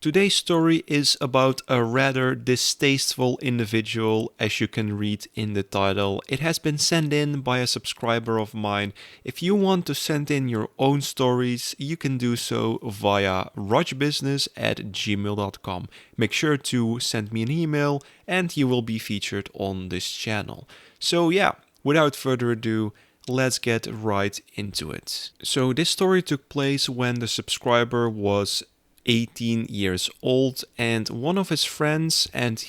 Today's story is about a rather distasteful individual, as you can read in the title. It has been sent in by a subscriber of mine. If you want to send in your own stories, you can do so via rajbusiness@gmail.com. Make sure to send me an email and you will be featured on this channel. So yeah, without further ado, let's get right into it. So this story took place when the subscriber was 18 years old, and one of his friends and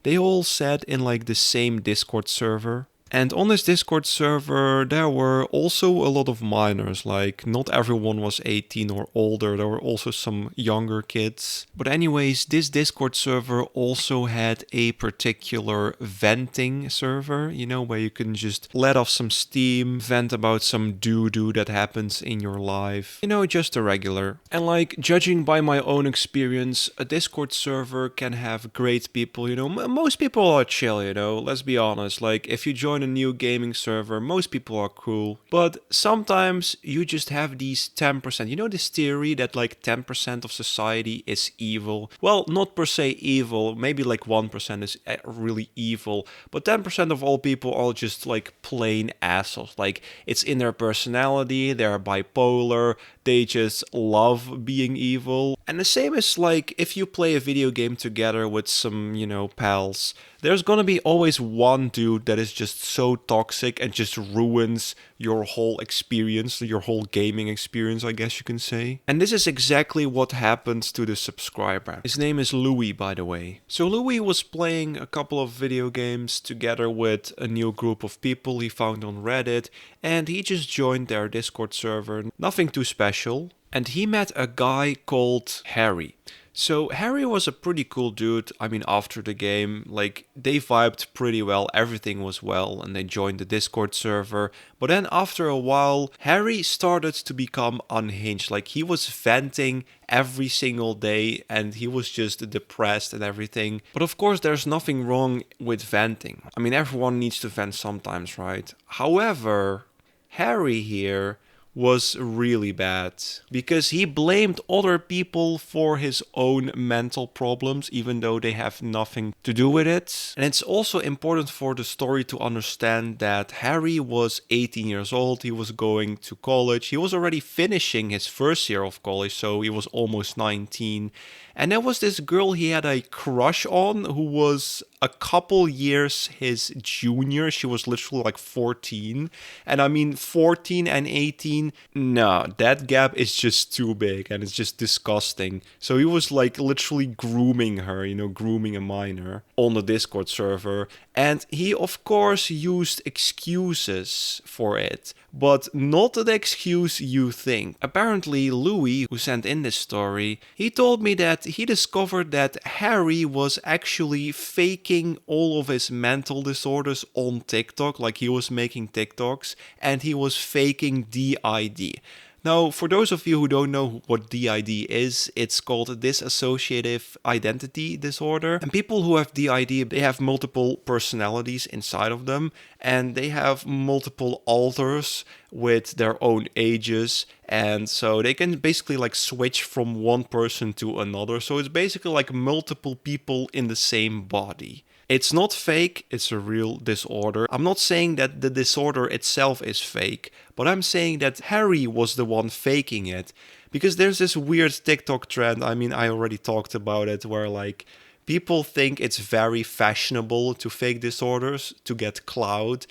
they all sat in like the same Discord server. And on this Discord server, there were also a lot of minors, like not everyone was 18 or older, there were also some younger kids. But anyways, this Discord server also had a particular venting server, where you can just let off some steam, vent about some doo-doo that happens in your life. Just a regular. And like, judging by my own experience, a Discord server can have great people, most people are chill, let's be honest. Like, if you join a new gaming server, most people are cool, but sometimes you just have these 10%. This theory that like 10% of society is evil? Well, not per se evil, maybe like 1% is really evil, but 10% of all people are just like plain assholes. Like, it's in their personality, they're bipolar, they just love being evil. And the same is like if you play a video game together with some, pals, there's gonna be always one dude that is just so toxic and just ruins your whole experience, your whole gaming experience, I guess you can say. And this is exactly what happened to the subscriber. His name is Louis, by the way. So Louis was playing a couple of video games together with a new group of people he found on Reddit, and he just joined their Discord server. Nothing too special. And he met a guy called Harry. So Harry was a pretty cool dude. I mean, after the game, like, they vibed pretty well, everything was well, and they joined the Discord server. But then after a while, Harry started to become unhinged. Like, he was venting every single day and he was just depressed and everything. But of course, there's nothing wrong with venting. I mean, everyone needs to vent sometimes, right? However, Harry here was really bad because he blamed other people for his own mental problems, even though they have nothing to do with it. And it's also important for the story to understand that Harry was 18 years old, he was going to college, he was already finishing his first year of college, so he was almost 19. And there was this girl he had a crush on who was a couple years his junior. She was literally like 14. And I mean, 14 and 18, no, that gap is just too big and it's just disgusting. So he was like literally grooming her, grooming a minor on the Discord server. And he, of course, used excuses for it, but not the excuse you think. Apparently, Louis, who sent in this story, he told me that he discovered that Harry was actually faking all of his mental disorders on TikTok, like he was making TikToks, and he was faking DID. Now, for those of you who don't know what DID is, it's called dissociative identity disorder. And people who have DID, they have multiple personalities inside of them, and they have multiple alters with their own ages, and so they can basically like switch from one person to another. So it's basically like multiple people in the same body. It's not fake, it's a real disorder. I'm not saying that the disorder itself is fake, but I'm saying that Harry was the one faking it. Because there's this weird TikTok trend, I mean, I already talked about it, where like people think it's very fashionable to fake disorders to get clout.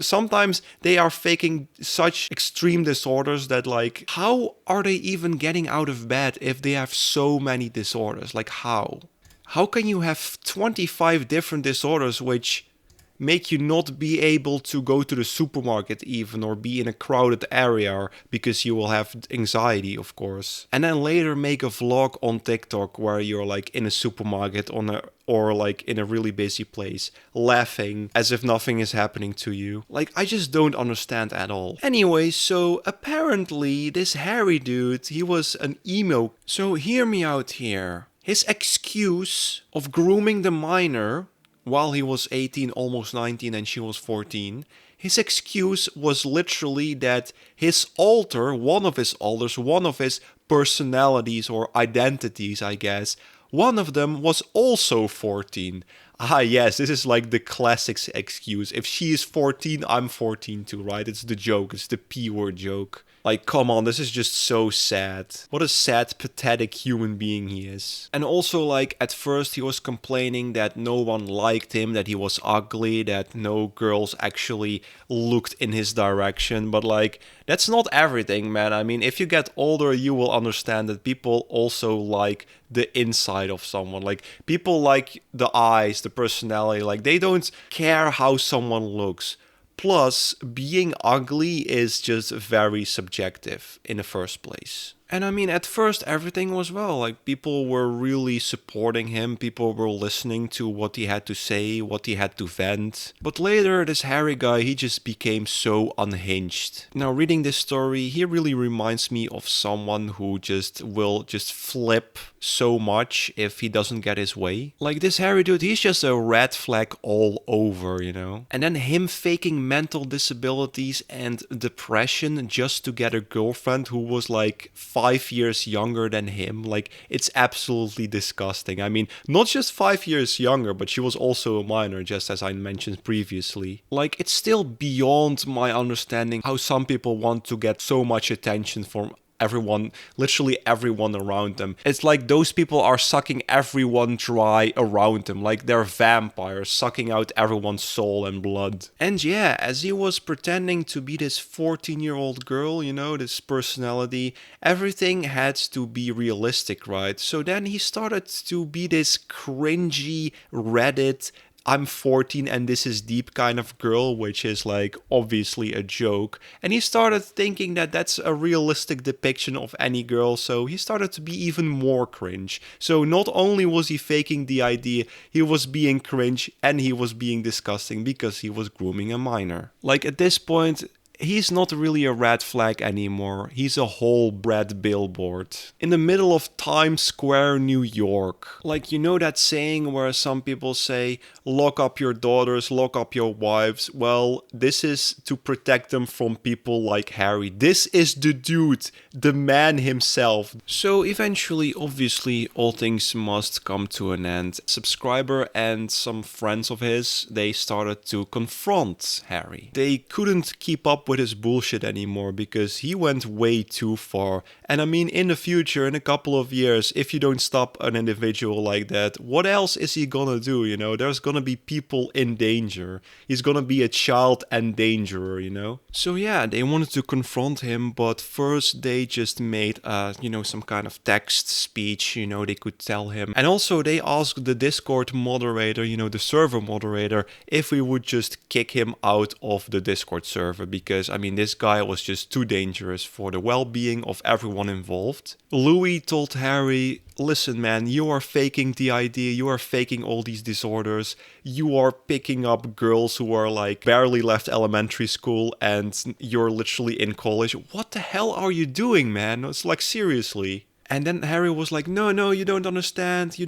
Sometimes they are faking such extreme disorders that like, how are they even getting out of bed if they have so many disorders? Like, how? How can you have 25 different disorders which make you not be able to go to the supermarket even, or be in a crowded area because you will have anxiety, of course. And then later make a vlog on TikTok where you're like in a supermarket or like in a really busy place, laughing as if nothing is happening to you. Like, I just don't understand at all. Anyway, so apparently this Harry dude, he was an emo. So hear me out here. His excuse of grooming the minor while he was 18, almost 19, and she was 14, his excuse was literally that his alter, one of his alters, one of his personalities or identities, I guess, one of them was also 14. Ah, yes, this is like the classic excuse. If she is 14, I'm 14 too, right? It's the joke, it's the P word joke. Like, come on, this is just so sad. What a sad, pathetic human being he is. And also, like, at first he was complaining that no one liked him, that he was ugly, that no girls actually looked in his direction. But, like, that's not everything, man. I mean, if you get older, you will understand that people also like the inside of someone. Like, people like the eyes, the personality. Like, they don't care how someone looks. Plus, being ugly is just very subjective in the first place. And I mean, at first everything was well. Like, people were really supporting him. People were listening to what he had to say, what he had to vent. But later, this Harry guy, he just became so unhinged. Now, reading this story, he really reminds me of someone who will just flip so much if he doesn't get his way. Like, this Harry dude, he's just a red flag all over, you know? And then him faking mental disabilities and depression just to get a girlfriend who was like 5 years younger than him. Like, it's absolutely disgusting. I mean, not just 5 years younger, but she was also a minor, just as I mentioned previously. Like, it's still beyond my understanding how some people want to get so much attention from everyone, literally everyone around them. It's like those people are sucking everyone dry around them, like they're vampires sucking out everyone's soul and blood. And yeah, as he was pretending to be this 14-year-old girl, you know, this personality, everything had to be realistic, right? So then he started to be this cringy Reddit I'm 14 and this is deep kind of girl, which is like obviously a joke. And he started thinking that that's a realistic depiction of any girl, so he started to be even more cringe. So not only was he faking the idea, he was being cringe and he was being disgusting because he was grooming a minor. Like, at this point, he's not really a red flag anymore. He's a whole bred billboard. In the middle of Times Square, New York. Like, you know that saying where some people say, lock up your daughters, lock up your wives? Well, this is to protect them from people like Harry. This is the dude, the man himself. So eventually, obviously, all things must come to an end. Subscriber and some friends of his, they started to confront Harry. They couldn't keep up with his bullshit anymore because he went way too far. And I mean, in the future, in a couple of years, if you don't stop an individual like that, what else is he gonna do, you know? There's gonna be people in danger. He's gonna be a child endangerer, you know? So yeah, they wanted to confront him, but first they just made, some kind of text speech, you know, they could tell him. And also they asked the Discord moderator, you know, the server moderator, if we would just kick him out of the Discord server because, I mean, this guy was just too dangerous for the well-being of everyone involved. Louis told Harry, listen man, you are faking the idea, you are faking all these disorders, you are picking up girls who are like barely left elementary school and you're literally in college. What the hell are you doing, man? It's like, seriously. And then Harry was like, no, you don't understand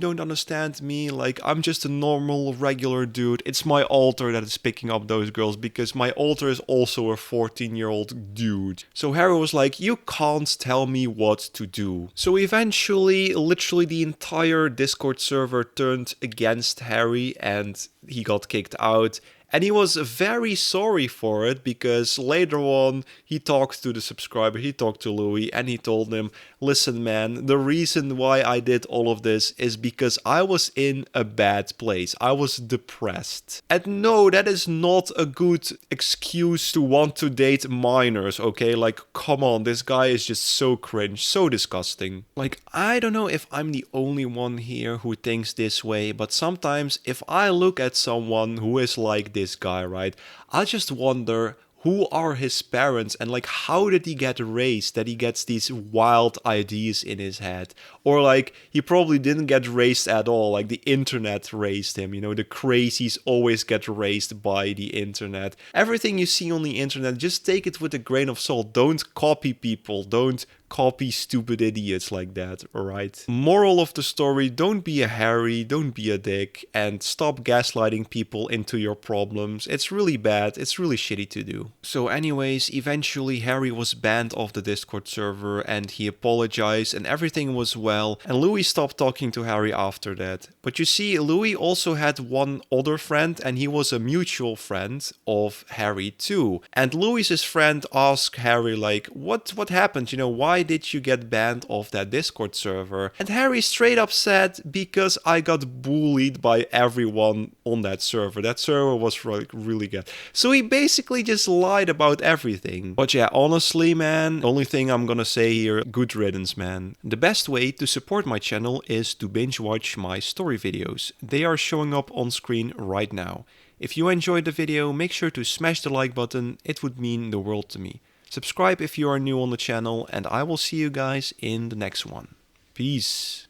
me, like, I'm just a normal, regular dude, it's my alter that is picking up those girls, because my alter is also a 14-year-old dude. So Harry was like, you can't tell me what to do. So eventually, literally the entire Discord server turned against Harry and he got kicked out. And he was very sorry for it because later on he talked to the subscriber, he talked to Louis and he told him, listen man, the reason why I did all of this is because I was in a bad place. I was depressed. And no, that is not a good excuse to want to date minors, okay? Like, come on, this guy is just so cringe, so disgusting. Like, I don't know if I'm the only one here who thinks this way, but sometimes if I look at someone who is like this guy, right, I just wonder, who are his parents and like how did he get raised that he gets these wild ideas in his head? Or like he probably didn't get raised at all, like the internet raised him, you know, the crazies always get raised by the internet. Everything you see on the internet, just take it with a grain of salt. Don't copy people, don't copy stupid idiots like that, alright? Moral of the story, don't be a Harry, don't be a dick, and stop gaslighting people into your problems. It's really bad, it's really shitty to do. So anyways, eventually Harry was banned off the Discord server and he apologized and everything was well, and Louis stopped talking to Harry after that. But you see, Louis also had one other friend and he was a mutual friend of Harry too. And Louis's friend asked Harry like, what happened? You know, why did you get banned off that Discord server? And Harry straight up said, because I got bullied by everyone on that server. That server was like really good. So he basically just lied about everything. But yeah, honestly, man, the only thing I'm gonna say here, good riddance, man. The best way to support my channel is to binge watch my story videos. They are showing up on screen right now. If you enjoyed the video, make sure to smash the like button, it would mean the world to me. Subscribe if you are new on the channel, and I will see you guys in the next one. Peace.